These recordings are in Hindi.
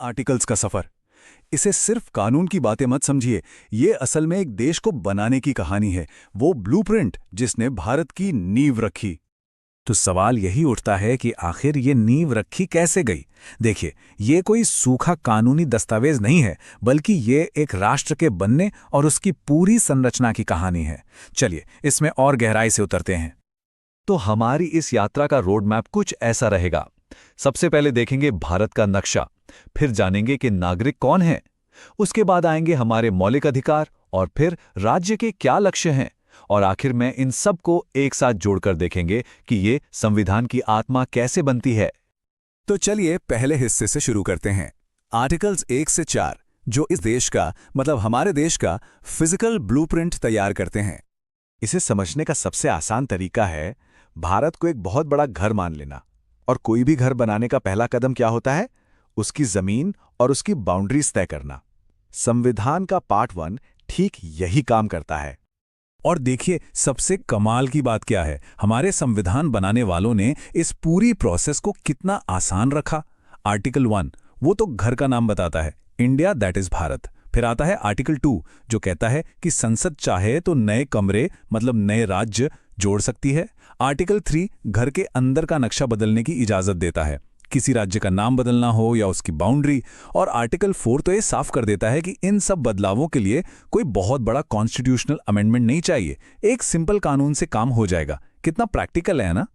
आर्टिकल्स का सफर। इसे सिर्फ कानून की बातें मत समझिए, ये असल में एक देश को बनाने की कहानी है, वो ब्लूप्रिंट जिसने भारत की नींव रखी। तो सवाल यही उठता है कि आखिर ये नींव रखी कैसे गई। देखिए, ये कोई सूखा कानूनी दस्तावेज नहीं है, बल्कि ये एक राष्ट्र के बनने और उसकी पूरी संरचना की कहानी है। चलिए इसमें और गहराई से उतरते हैं। तो हमारी इस यात्रा का रोड मैप कुछ ऐसा रहेगा। सबसे पहले देखेंगे भारत का नक्शा, फिर जानेंगे कि नागरिक कौन है, उसके बाद आएंगे हमारे मौलिक अधिकार और फिर राज्य के क्या लक्ष्य हैं, और आखिर में इन सब को एक साथ जोड़कर देखेंगे कि ये संविधान की आत्मा कैसे बनती है। तो चलिए पहले हिस्से से शुरू करते हैं। आर्टिकल्स 1 से 4 जो इस देश का मतलब हमारे देश का फिजिकल ब्लूप्रिंट तैयार करते हैं। इसे समझने का सबसे आसान तरीका है भारत को एक बहुत बड़ा घर मान लेना। और कोई भी घर बनाने का पहला कदम क्या होता है? उसकी जमीन और उसकी बाउंड्रीज तय करना। संविधान का पार्ट 1 ठीक यही काम करता है। और देखिए, सबसे कमाल की बात क्या है, हमारे संविधान बनाने वालों ने इस पूरी प्रोसेस को कितना आसान रखा। आर्टिकल 1 वो तो घर का नाम बताता है, इंडिया दैट इज भारत। फिर आता है आर्टिकल 2 जो कहता है कि संसद चाहे तो नए कमरे मतलब नए राज्य जोड़ सकती है। आर्टिकल 3 घर के अंदर का नक्शा बदलने की इजाजत देता है, किसी राज्य का नाम बदलना हो या उसकी बाउंड्री। और आर्टिकल 4 तो ये साफ कर देता है कि इन सब बदलावों के लिए कोई बहुत बड़ा कॉन्स्टिट्यूशनल अमेंडमेंट नहीं चाहिए, एक सिंपल कानून से काम हो जाएगा। कितना प्रैक्टिकल है ना।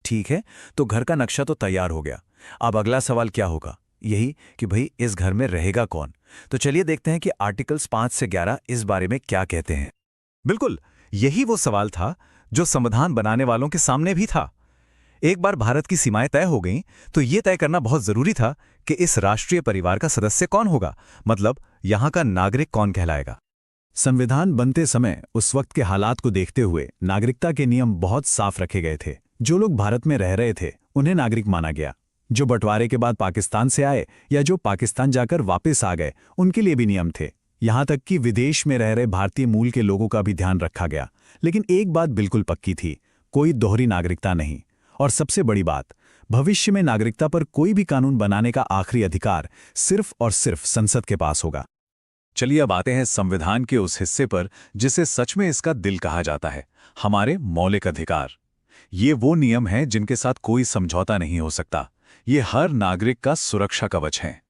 ठीक है, तो घर का नक्शा तो तैयार हो गया। अब अगला सवाल क्या होगा? यही कि भाई इस घर में रहेगा कौन। तो चलिए देखते हैं कि आर्टिकल्स 5 से 11 इस बारे में क्या कहते हैं। बिल्कुल, यही वो सवाल था जो संविधान बनाने वालों के सामने भी था। एक बार भारत की सीमाएं तय हो गईं, तो यह तय करना बहुत जरूरी था कि इस राष्ट्रीय परिवार का सदस्य कौन होगा, मतलब यहां का नागरिक कौन कहलाएगा। संविधान बनते समय उस वक्त के हालात को देखते हुए नागरिकता के नियम बहुत साफ रखे गए थे। जो लोग भारत में रह रहे थे उन्हें नागरिक माना गया। जो बंटवारे के बाद पाकिस्तान से आए या जो पाकिस्तान जाकर वापस आ गए उनके लिए भी नियम थे। यहां तक कि विदेश में रह रहे भारतीय मूल के लोगों का भी ध्यान रखा गया। लेकिन एक बात बिल्कुल पक्की थी, कोई दोहरी नागरिकता नहीं। और सबसे बड़ी बात, भविष्य में नागरिकता पर कोई भी कानून बनाने का आखिरी अधिकार सिर्फ और सिर्फ संसद के पास होगा। चलिए अब आते हैं संविधान के उस हिस्से पर जिसे सच में इसका दिल कहा जाता है, हमारे मौलिक अधिकार। ये वो नियम हैं जिनके साथ कोई समझौता नहीं हो सकता। ये हर नागरिक का सुरक्षा कवच है।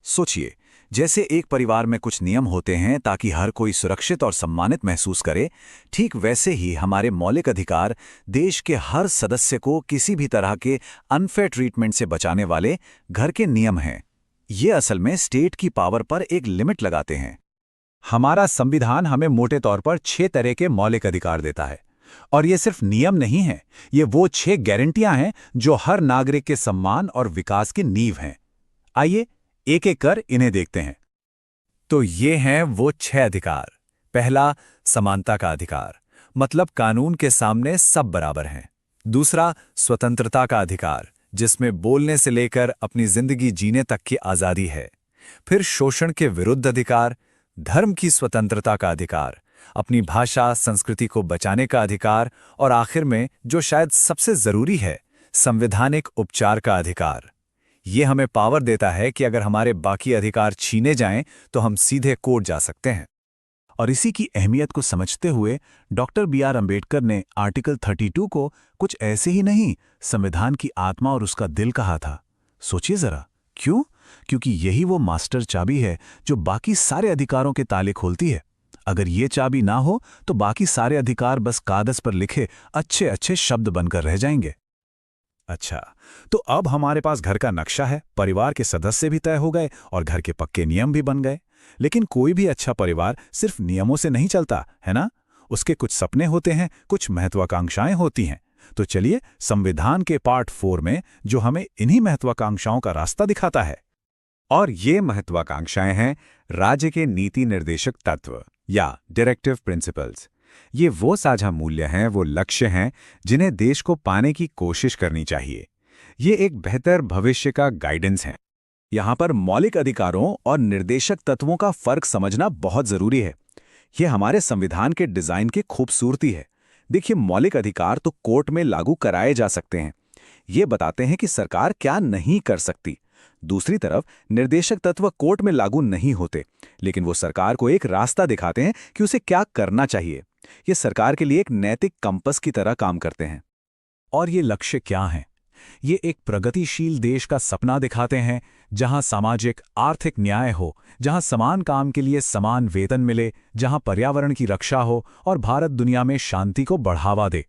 सोचिए, जैसे एक परिवार में कुछ नियम होते हैं ताकि हर कोई सुरक्षित और सम्मानित महसूस करे, ठीक वैसे ही हमारे मौलिक अधिकार देश के हर सदस्य को किसी भी तरह के अनफेयर ट्रीटमेंट से बचाने वाले घर के नियम हैं। ये असल में स्टेट की पावर पर एक लिमिट लगाते हैं। हमारा संविधान हमें मोटे तौर पर 6 तरह के मौलिक अधिकार देता है। और ये सिर्फ नियम नहीं है, ये वो 6 गारंटियां हैं जो हर नागरिक के सम्मान और विकास की नींव हैं। आइए एक एक कर इन्हें देखते हैं। तो ये हैं वो 6 अधिकार। पहला, समानता का अधिकार, मतलब कानून के सामने सब बराबर हैं। दूसरा, स्वतंत्रता का अधिकार, जिसमें बोलने से लेकर अपनी जिंदगी जीने तक की आज़ादी है। फिर शोषण के विरुद्ध अधिकार, धर्म की स्वतंत्रता का अधिकार, अपनी भाषा संस्कृति को बचाने का अधिकार, और आखिर में जो शायद सबसे जरूरी है, संवैधानिक उपचार का अधिकार। ये हमें पावर देता है कि अगर हमारे बाकी अधिकार छीने जाएं तो हम सीधे कोर्ट जा सकते हैं। और इसी की अहमियत को समझते हुए डॉक्टर बी.आर. अंबेडकर ने आर्टिकल 32 को कुछ ऐसे ही नहीं, संविधान की आत्मा और उसका दिल कहा था। सोचिए जरा, क्यों? क्योंकि यही वो मास्टर चाबी है जो बाकी सारे अधिकारों के ताले खोलती है। अगर ये चाबी ना हो तो बाकी सारे अधिकार बस कागज पर लिखे अच्छे अच्छे शब्द बनकर रह जाएंगे। अच्छा, तो अब हमारे पास घर का नक्शा है, परिवार के सदस्य भी तय हो गए और घर के पक्के नियम भी बन गए। लेकिन कोई भी अच्छा परिवार सिर्फ नियमों से नहीं चलता, है ना? उसके कुछ सपने होते हैं, कुछ महत्वाकांक्षाएं होती हैं। तो चलिए संविधान के पार्ट 4 में जो हमें इन्हीं महत्वाकांक्षाओं का रास्ता दिखाता है। और ये महत्वाकांक्षाएं हैं राज्य के नीति निर्देशक तत्व या डायरेक्टिव प्रिंसिपल्स। ये वो साझा मूल्य हैं, वो लक्ष्य हैं जिन्हें देश को पाने की कोशिश करनी चाहिए। ये एक बेहतर भविष्य का गाइडेंस है। यहाँ पर मौलिक अधिकारों और निर्देशक तत्वों का फर्क समझना बहुत जरूरी है। ये हमारे संविधान के डिजाइन की खूबसूरती है। देखिए, मौलिक अधिकार तो कोर्ट में लागू कराए जा सकते हैं। ये बताते हैं कि सरकार क्या नहीं कर सकती। दूसरी तरफ निर्देशक तत्व कोर्ट में लागू नहीं होते, लेकिन वो सरकार को एक रास्ता दिखाते हैं कि उसे क्या करना चाहिए। ये सरकार के लिए एक नैतिक कंपस की तरह काम करते हैं। और ये लक्ष्य क्या हैं? ये एक प्रगतिशील देश का सपना दिखाते हैं, जहां सामाजिक आर्थिक न्याय हो, जहां समान काम के लिए समान वेतन मिले, जहां पर्यावरण की रक्षा हो और भारत दुनिया में शांति को बढ़ावा दे।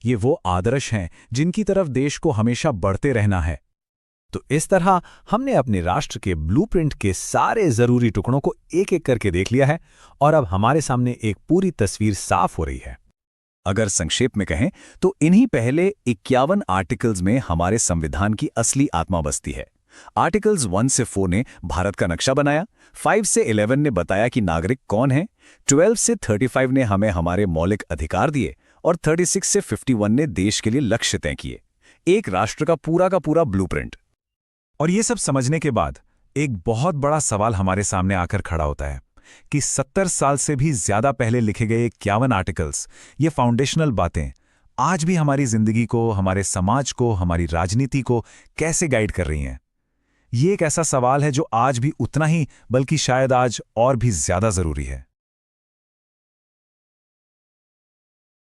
ये वो आदर्श हैं जिनकी तरफ देश को हमेशा बढ़ते रहना है। तो इस तरह हमने अपने राष्ट्र के ब्लूप्रिंट के सारे जरूरी टुकड़ों को एक एक करके देख लिया है और अब हमारे सामने एक पूरी तस्वीर साफ हो रही है। अगर संक्षेप में कहें तो इन्हीं पहले 51 आर्टिकल्स में हमारे संविधान की असली आत्मा बसती है। आर्टिकल्स 1 से 4 ने भारत का नक्शा बनाया, 5 से 11 ने बताया कि नागरिक कौन है, 12 से 35 ने हमें हमारे मौलिक अधिकार दिए और 36 से 51 ने देश के लिए लक्ष्य तय किए। एक राष्ट्र का पूरा ब्लूप्रिंट। और ये सब समझने के बाद एक बहुत बड़ा सवाल हमारे सामने आकर खड़ा होता है कि 70 साल से भी ज्यादा पहले लिखे गए 51 आर्टिकल्स, ये फाउंडेशनल बातें आज भी हमारी जिंदगी को, हमारे समाज को, हमारी राजनीति को कैसे गाइड कर रही हैं? ये एक ऐसा सवाल है जो आज भी उतना ही, बल्कि शायद आज और भी ज्यादा जरूरी है।